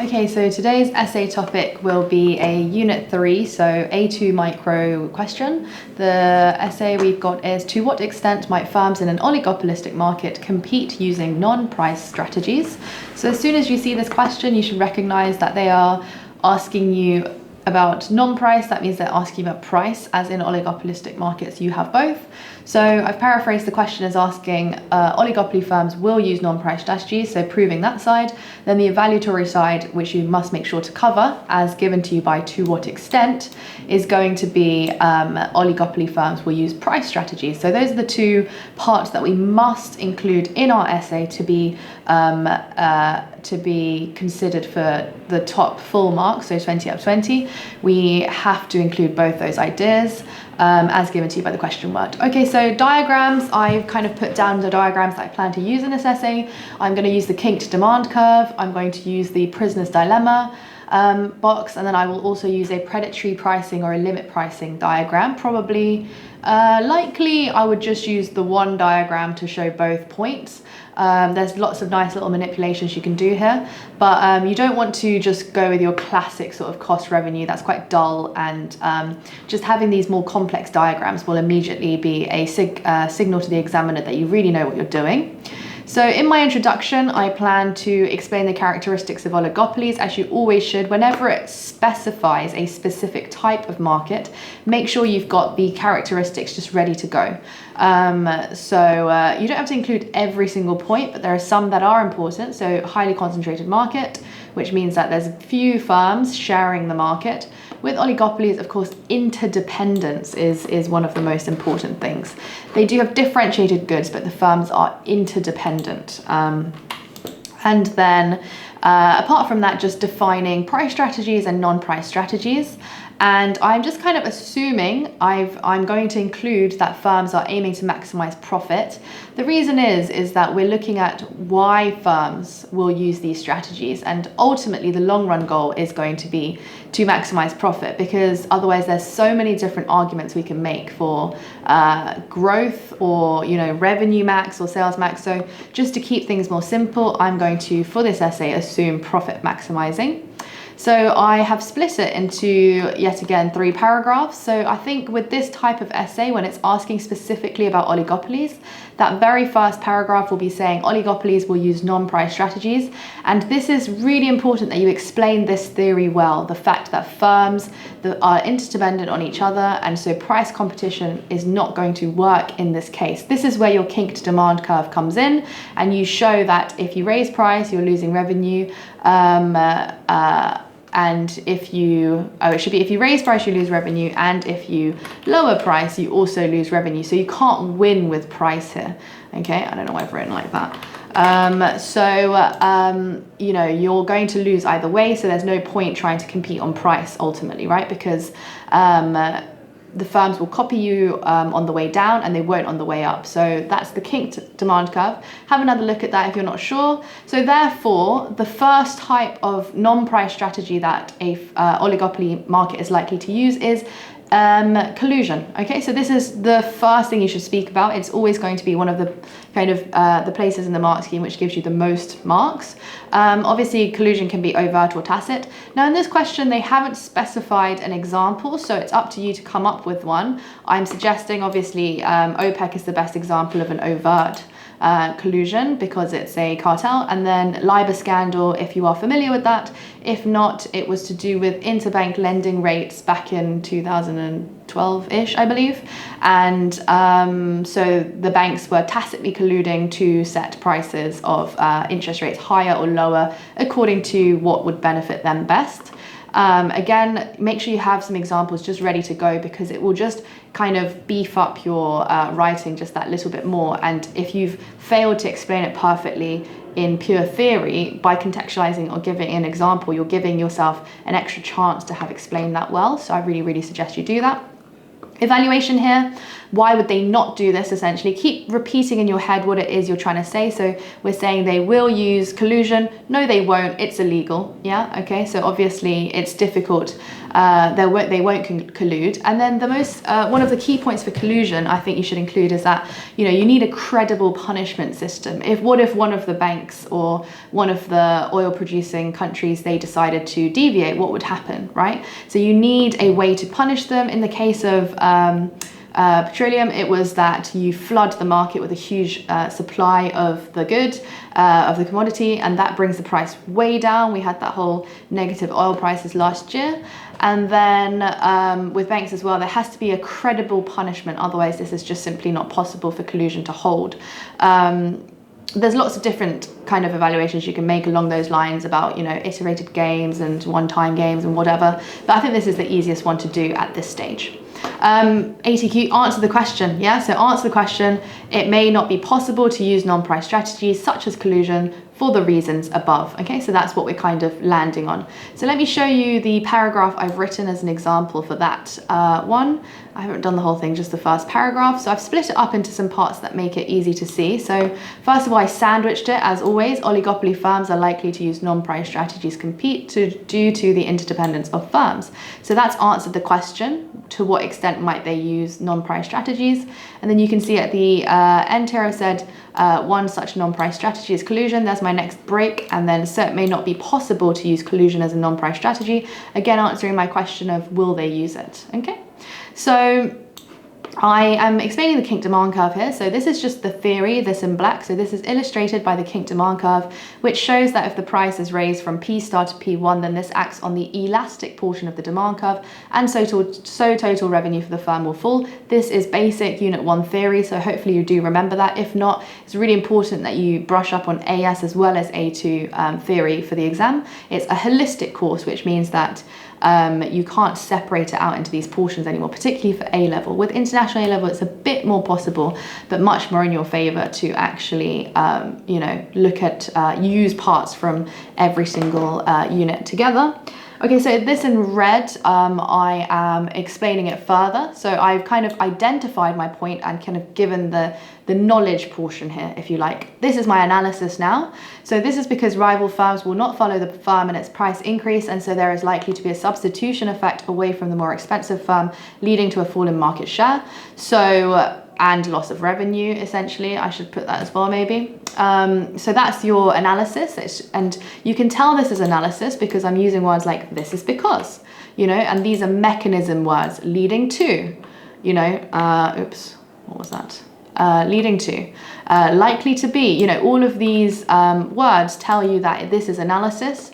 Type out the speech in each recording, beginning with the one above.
Okay, so today's essay topic will be a Unit 3, so A2 micro question. The essay we've got is, to what extent might firms in an oligopolistic market compete using non-price strategies? So as soon as you see this question, you should recognize that they are asking you about non-price. That means they're asking about price, as in oligopolistic markets you have both. So I've paraphrased the question as asking oligopoly firms will use non-price strategies, so proving that side. Then the evaluatory side, which you must make sure to cover, as given to you by to what extent, is going to be oligopoly firms will use price strategies. So those are the two parts that we must include in our essay to be considered for the top full marks, so 20 out of 20. We have to include both those ideas as given to you by the question word. Okay, so diagrams, I've kind of put down the diagrams that I plan to use in this essay. I'm going to use the kinked demand curve, I'm going to use the prisoner's dilemma box, and then I will also use a predatory pricing or a limit pricing diagram. Probably, likely, I would just use the one diagram to show both points. There's lots of nice little manipulations you can do here, but you don't want to just go with your classic sort of cost revenue. That's quite dull, and just having these more complex diagrams will immediately be a signal to the examiner that you really know what you're doing. So in my introduction, I plan to explain the characteristics of oligopolies, as you always should. Whenever it specifies a specific type of market, make sure you've got the characteristics just ready to go. You don't have to include every single point, but there are some that are important. So highly concentrated market, which means that there's few firms sharing the market. With oligopolies, of course, interdependence is one of the most important things. They do have differentiated goods, but the firms are interdependent. And then, apart from that, just defining price strategies and non-price strategies. And I'm just kind of assuming I'm going to include that firms are aiming to maximize profit. The reason is that we're looking at why firms will use these strategies, and ultimately the long run goal is going to be to maximize profit, because otherwise there's so many different arguments we can make for growth or revenue max or sales max. So just to keep things more simple, I'm going to, for this essay, assume profit maximizing. So I have split it into, yet again, 3 paragraphs. So I think with this type of essay, when it's asking specifically about oligopolies, that very first paragraph will be saying oligopolies will use non-price strategies. And this is really important that you explain this theory well, the fact that firms that are interdependent on each other, and so price competition is not going to work in this case. This is where your kinked demand curve comes in, and you show that if you raise price, you're losing revenue. And if you raise price, you lose revenue, and if you lower price, you also lose revenue. So you can't win with price here. Okay, I don't know why I've written like that. You're going to lose either way, so there's no point trying to compete on price ultimately, right? Because the firms will copy you on the way down, and they won't on the way up. So that's the kinked demand curve. Have another look at that if you're not sure. So therefore, the first type of non-price strategy that a oligopoly market is likely to use is collusion. Okay, so this is the first thing you should speak about. It's always going to be one of the kind of the places in the mark scheme which gives you the most marks. Obviously, collusion can be overt or tacit. Now, in this question, they haven't specified an example, so it's up to you to come up with one. I'm suggesting, obviously, OPEC is the best example of an overt collusion because it's a cartel, and then LIBOR scandal, if you are familiar with that. If not, it was to do with interbank lending rates back in 2012-ish, I believe. And so the banks were tacitly colluding to set prices of interest rates higher or lower according to what would benefit them best. Again, make sure you have some examples just ready to go, because it will just kind of beef up your writing just that little bit more. And if you've failed to explain it perfectly in pure theory, by contextualizing or giving an example, you're giving yourself an extra chance to have explained that well. So I really, really suggest you do that. Evaluation here, Why would they not do this? Essentially, keep repeating in your head what it is you're trying to say. So we're saying they will use collusion. No, they won't. It's illegal. Yeah. Okay. So obviously it's difficult. They won't collude. And then the most one of the key points for collusion I think you should include is that, you know, you need a credible punishment system. What if one of the banks or one of the oil producing countries, they decided to deviate, what would happen, right? So you need a way to punish them. In the case of petroleum, it was that you flood the market with a huge supply of the good, of the commodity, and that brings the price way down. We had that whole negative oil prices last year. And then with banks as well, there has to be a credible punishment. Otherwise, this is just simply not possible for collusion to hold. There's lots of different kind of evaluations you can make along those lines about, you know, iterated games and one-time games and whatever. But I think this is the easiest one to do at this stage. ATQ, answer the question. Yeah, so answer the question. It may not be possible to use non-price strategies such as collusion for the reasons above. Okay, so that's what we're kind of landing on. So let me show you the paragraph I've written as an example for that one. I haven't done the whole thing, just the first paragraph. So I've split it up into some parts that make it easy to see. So first of all, I sandwiched it. As always, oligopoly firms are likely to use non-price strategies due to the interdependence of firms. So that's answered the question. To what extent might they use non-price strategies? And then you can see at the end here I said one such non-price strategy is collusion. There's my next break. And then so it may not be possible to use collusion as a non-price strategy. Again, answering my question of will they use it? Okay. So I am explaining the kink demand curve here. So this is just the theory, this in black. So this is illustrated by the kink demand curve, which shows that if the price is raised from P star to P1, then this acts on the elastic portion of the demand curve, and so total revenue for the firm will fall. This is basic Unit 1 theory, so hopefully you do remember that. If not, it's really important that you brush up on AS as well as A2 theory for the exam. It's a holistic course, which means that you can't separate it out into these portions anymore, particularly for A-level. With international A-level, it's a bit more possible, but much more in your favor to actually, you know, look at, use parts from every single unit together. Okay, so this in red, I am explaining it further. So I've kind of identified my point and kind of given the knowledge portion here, if you like. This is my analysis now. So this is because rival firms will not follow the firm in its price increase, and so there is likely to be a substitution effect away from the more expensive firm, leading to a fall in market share. So, and loss of revenue, essentially. I should put that as well, maybe. So that's your analysis. And you can tell this is analysis because I'm using words like this is because, you know, and these are mechanism words, leading to, you know, oops, what was that? Leading to, likely to be, you know, all of these words tell you that this is analysis.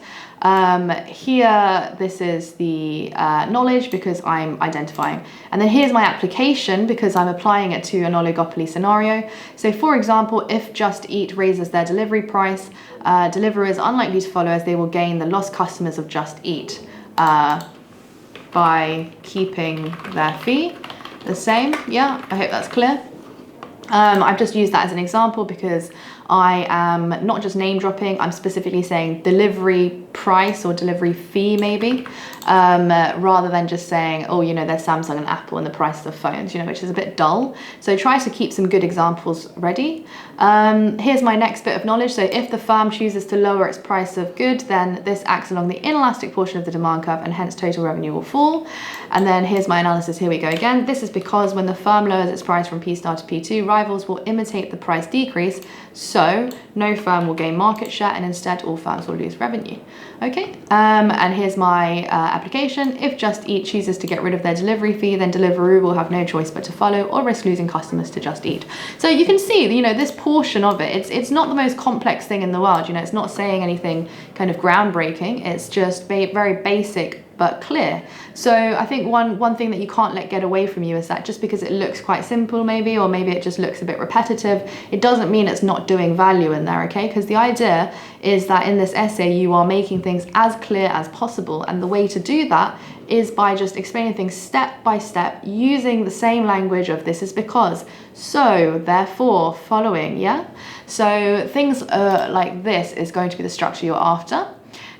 Here, this is the knowledge because I'm identifying. And then here's my application because I'm applying it to an oligopoly scenario. So for example, if Just Eat raises their delivery price, deliverers are unlikely to follow as they will gain the lost customers of Just Eat by keeping their fee the same. Yeah, I hope that's clear. I've just used that as an example because I am not just name dropping, I'm specifically saying delivery price or delivery fee maybe, rather than just saying, oh, you know, there's Samsung and Apple and the prices of phones, you know, which is a bit dull. So try to keep some good examples ready. Here's my next bit of knowledge. So if the firm chooses to lower its price of good, then this acts along the inelastic portion of the demand curve and hence total revenue will fall. And then here's my analysis. Here we go again. This is because when the firm lowers its price from P star to P2, rivals will imitate the price decrease. So no firm will gain market share and instead all firms will lose revenue. Okay, and here's my application. If Just Eat chooses to get rid of their delivery fee, then Deliveroo will have no choice but to follow or risk losing customers to Just Eat. So you can see, you know, this portion of it, it's not the most complex thing in the world. You know, it's not saying anything kind of groundbreaking. It's just very basic but clear. So I think one thing that you can't let get away from you is that just because it looks quite simple maybe, or maybe it just looks a bit repetitive, it doesn't mean it's not doing value in there, okay? Because the idea is that in this essay you are making things as clear as possible, and the way to do that is by just explaining things step by step using the same language of this is because, so, therefore, following, yeah? So things like this is going to be the structure you're after.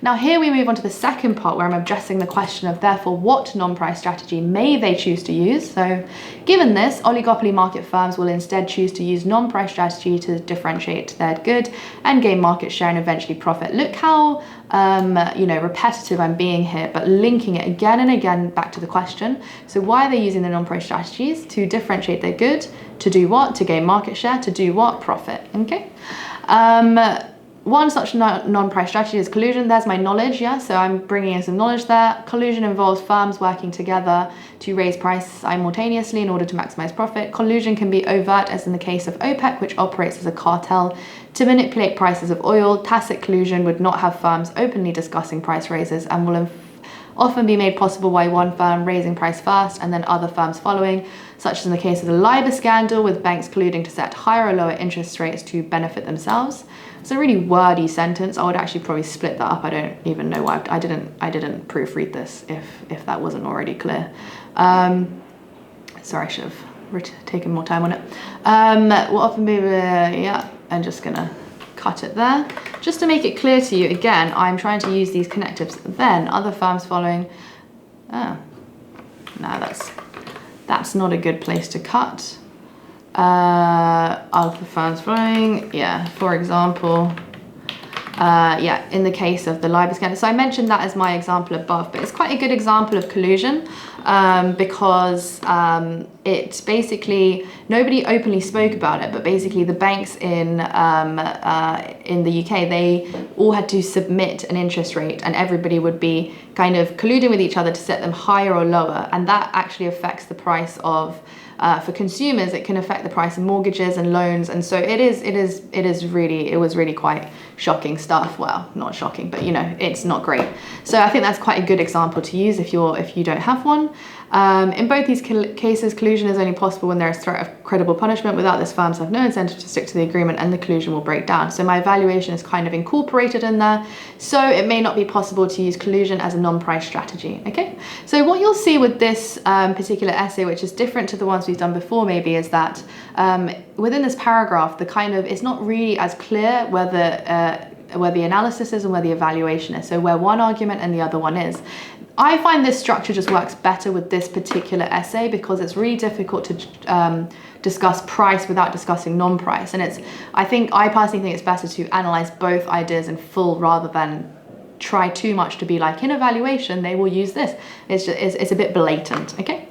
Now here we move on to the second part where I'm addressing the question of therefore what non-price strategy may they choose to use. So given this, oligopoly market firms will instead choose to use non-price strategy to differentiate their good and gain market share and eventually profit. Look how repetitive I'm being here, but linking it again and again back to the question. So why are they using the non-price strategies? To differentiate their good, to do what? To gain market share, to do what? Profit, okay? One such non-price strategy is collusion. There's my knowledge, yeah? So I'm bringing in some knowledge there. Collusion involves firms working together to raise price simultaneously in order to maximize profit. Collusion can be overt, as in the case of OPEC, which operates as a cartel to manipulate prices of oil. Tacit collusion would not have firms openly discussing price raises and will often be made possible by one firm raising price first and then other firms following, such as in the case of the LIBOR scandal, with banks colluding to set higher or lower interest rates to benefit themselves. It's a really wordy sentence. I would actually probably split that up. I don't even know why I didn't proofread this if that wasn't already clear. Sorry, I should have taken more time on it. Will often be, yeah, I'm just gonna cut it there. Just to make it clear to you, again, I'm trying to use these connectives. Then other firms following. Oh, no, that's not a good place to cut. Other firms following, yeah, for example, yeah, in the case of the LIBOR scandal. So I mentioned that as my example above, but it's quite a good example of collusion because it basically, nobody openly spoke about it, but basically the banks in the UK, they all had to submit an interest rate and everybody would be kind of colluding with each other to set them higher or lower. And that actually affects the price of for consumers, it can affect the price of mortgages and loans, and so it was really quite shocking stuff. Well, not shocking, but it's not great. So I think that's quite a good example to use if you don't have one. In both these cases, collusion is only possible when there is threat of credible punishment. Without this, firms have no incentive to stick to the agreement and the collusion will break down. So my evaluation is kind of incorporated in there. So it may not be possible to use collusion as a non-price strategy, okay? So what you'll see with this particular essay, which is different to the ones we've done before maybe, is that within this paragraph, it's not really as clear where the analysis is and where the evaluation is. So where one argument and the other one is. I find this structure just works better with this particular essay because it's really difficult to discuss price without discussing non-price. And I personally think it's better to analyze both ideas in full rather than try too much to be like, in evaluation, they will use this. It's a bit blatant, okay?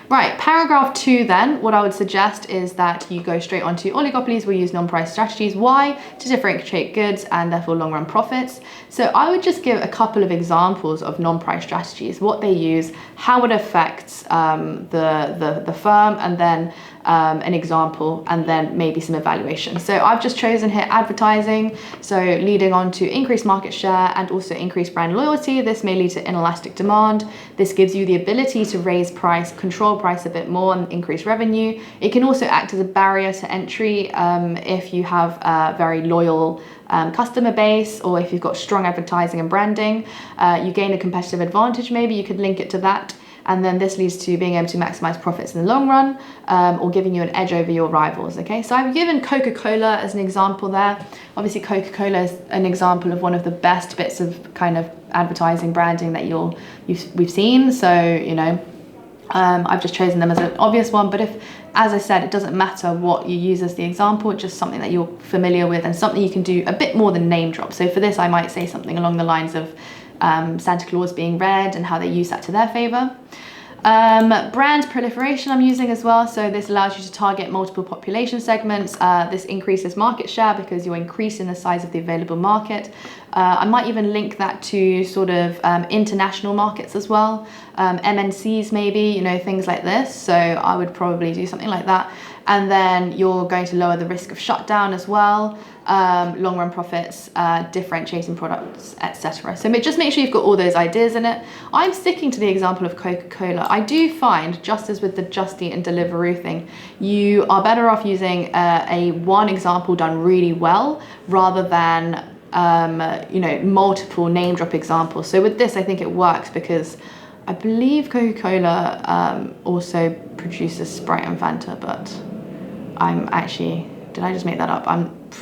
Right, paragraph 2 then, what I would suggest is that you go straight onto oligopolies will use non-price strategies. Why? To differentiate goods and therefore long-run profits. So I would just give a couple of examples of non-price strategies, what they use, how it affects the firm, and then an example, and then maybe some evaluation. So I've just chosen here advertising, so leading on to increased market share and also increased brand loyalty. This may lead to inelastic demand. This gives you the ability to raise price, control price a bit more and increase revenue. It can also act as a barrier to entry if you have a very loyal customer base, or if you've got strong advertising and branding. You gain a competitive advantage, maybe you could link it to that. And then this leads to being able to maximize profits in the long run, or giving you an edge over your rivals, okay? So I've given Coca-Cola as an example there. Obviously, Coca-Cola is an example of one of the best bits of kind of advertising branding that we've seen. So, I've just chosen them as an obvious one. But if, as I said, it doesn't matter what you use as the example, it's just something that you're familiar with and something you can do a bit more than name drop. So for this, I might say something along the lines of Santa Claus being red and how they use that to their favor. Brand proliferation I'm using as well. So this allows you to target multiple population segments. This increases market share because you're increasing the size of the available market. I might even link that to sort of international markets as well. MNCs maybe, things like this. So I would probably do something like that. And then you're going to lower the risk of shutdown as well. Long run profits, differentiating products, etc. So just make sure you've got all those ideas in it. I'm sticking to the example of Coca-Cola. I do find, just as with the Just Eat and Deliveroo thing, you are better off using a one example done really well rather than multiple name drop examples. So with this, I think it works because I believe Coca-Cola also produces Sprite and Fanta, but I'm actually, did I just make that up?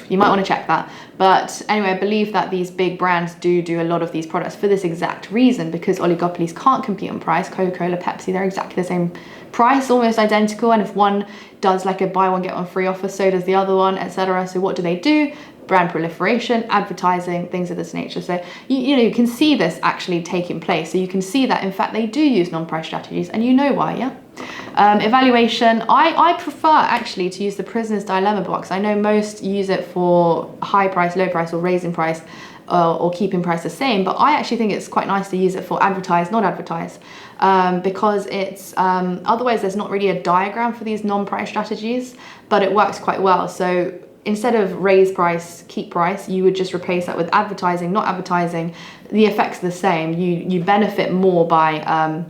you might want to check that. But anyway, I believe that these big brands do a lot of these products for this exact reason, because oligopolies can't compete on price. Coca-Cola, Pepsi, they're exactly the same price, almost identical. And if one does like a buy one, get one free offer, so does the other one, etc. So what do? Brand proliferation, advertising, things of this nature. So you can see this actually taking place. So you can see that in fact they do use non-price strategies, and you know why, yeah? Evaluation, I prefer actually to use the prisoner's dilemma box. I know most use it for high price, low price, or raising price, or keeping price the same, but I actually think it's quite nice to use it for advertise, not advertise, because it's otherwise there's not really a diagram for these non-price strategies, but it works quite well. So instead of raise price, keep price, you would just replace that with advertising, not advertising. The effect's the same. You benefit more by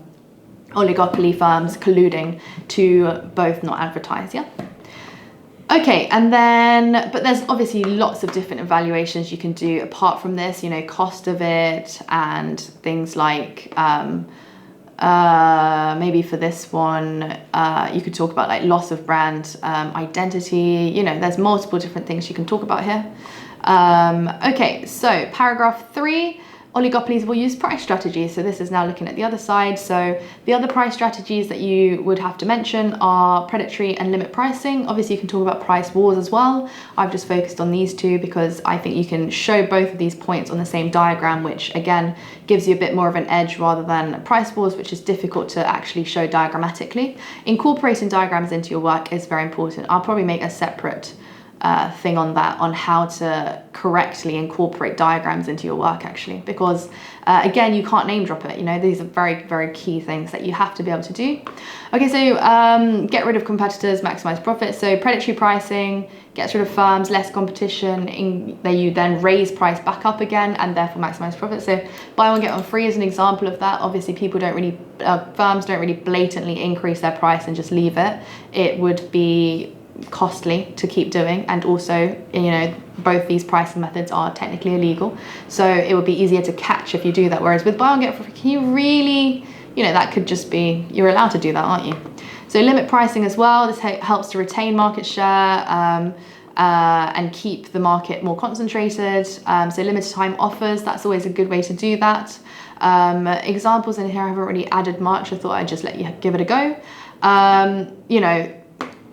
oligopoly firms colluding to both not advertise, yeah? Okay, and then, but there's obviously lots of different evaluations you can do apart from this, you know, cost of it and things like, maybe for this one, you could talk about like loss of brand identity. You know, there's multiple different things you can talk about here. Okay, so paragraph 3, oligopolies will use price strategies. So this is now looking at the other side. So the other price strategies that you would have to mention are predatory and limit pricing. Obviously you can talk about price wars as well. I've just focused on these two because I think you can show both of these points on the same diagram, which again gives you a bit more of an edge rather than price wars, which is difficult to actually show diagrammatically. Incorporating diagrams into your work is very important. I'll probably make a separate thing on that, on how to correctly incorporate diagrams into your work actually, because again, you can't name drop it, you know, these are very, very key things that you have to be able to do. Okay, so get rid of competitors, maximize profits. So predatory pricing gets rid of firms, less competition, you then raise price back up again and therefore maximize profits. So buy one, get one free is an example of that. Obviously people don't really, firms don't really blatantly increase their price and just leave it. It would be costly to keep doing, and also, you know, both these pricing methods are technically illegal, so it would be easier to catch if you do that. Whereas with buy one get free, can you really, you know, that could just be, you're allowed to do that, aren't you? So limit pricing as well, this helps to retain market share and keep the market more concentrated. So limited time offers, that's always a good way to do that. Examples in here, I haven't really added much, I thought I'd just let you give it a go. You know,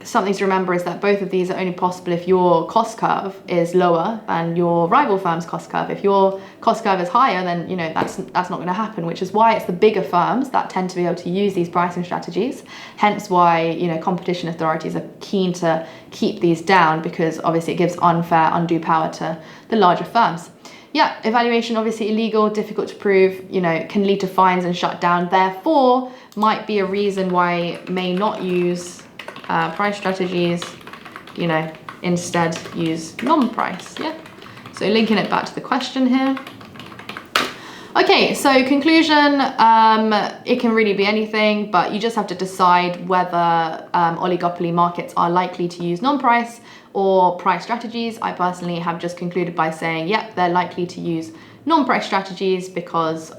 something to remember is that both of these are only possible if your cost curve is lower than your rival firm's cost curve. If your cost curve is higher, then, you know, that's not going to happen, which is why it's the bigger firms that tend to be able to use these pricing strategies. Hence why, you know, competition authorities are keen to keep these down, because obviously it gives unfair, undue power to the larger firms. Yeah, evaluation, obviously illegal, difficult to prove, you know, can lead to fines and shut down, therefore might be a reason why may not use price strategies, you know, instead use non-price, yeah? So linking it back to the question here. Okay, so conclusion, it can really be anything, but you just have to decide whether oligopoly markets are likely to use non-price or price strategies. I personally have just concluded by saying, yep, they're likely to use non-price strategies because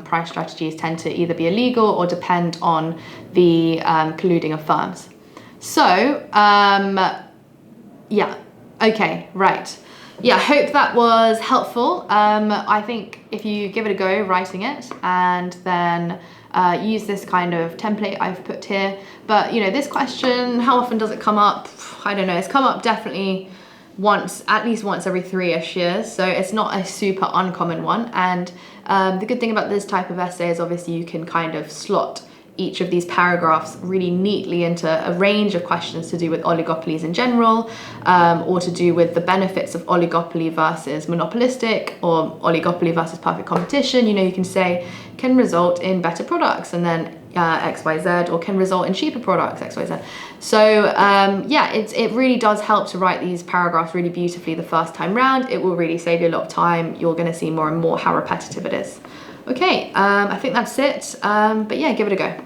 price strategies tend to either be illegal or depend on the colluding of firms. So, yeah, okay, right. Yeah, I hope that was helpful. I think if you give it a go writing it and then use this kind of template I've put here, but you know, this question, how often does it come up? I don't know, it's come up definitely once, at least once every 3-ish years, so it's not a super uncommon one. And the good thing about this type of essay is obviously you can kind of slot each of these paragraphs really neatly into a range of questions to do with oligopolies in general, or to do with the benefits of oligopoly versus monopolistic, or oligopoly versus perfect competition. You know, you can say can result in better products and then XYZ, or can result in cheaper products, XYZ. So yeah, it really does help to write these paragraphs really beautifully the first time round. It will really save you a lot of time. You're going to see more and more how repetitive it is. Okay, I think that's it, but yeah, give it a go.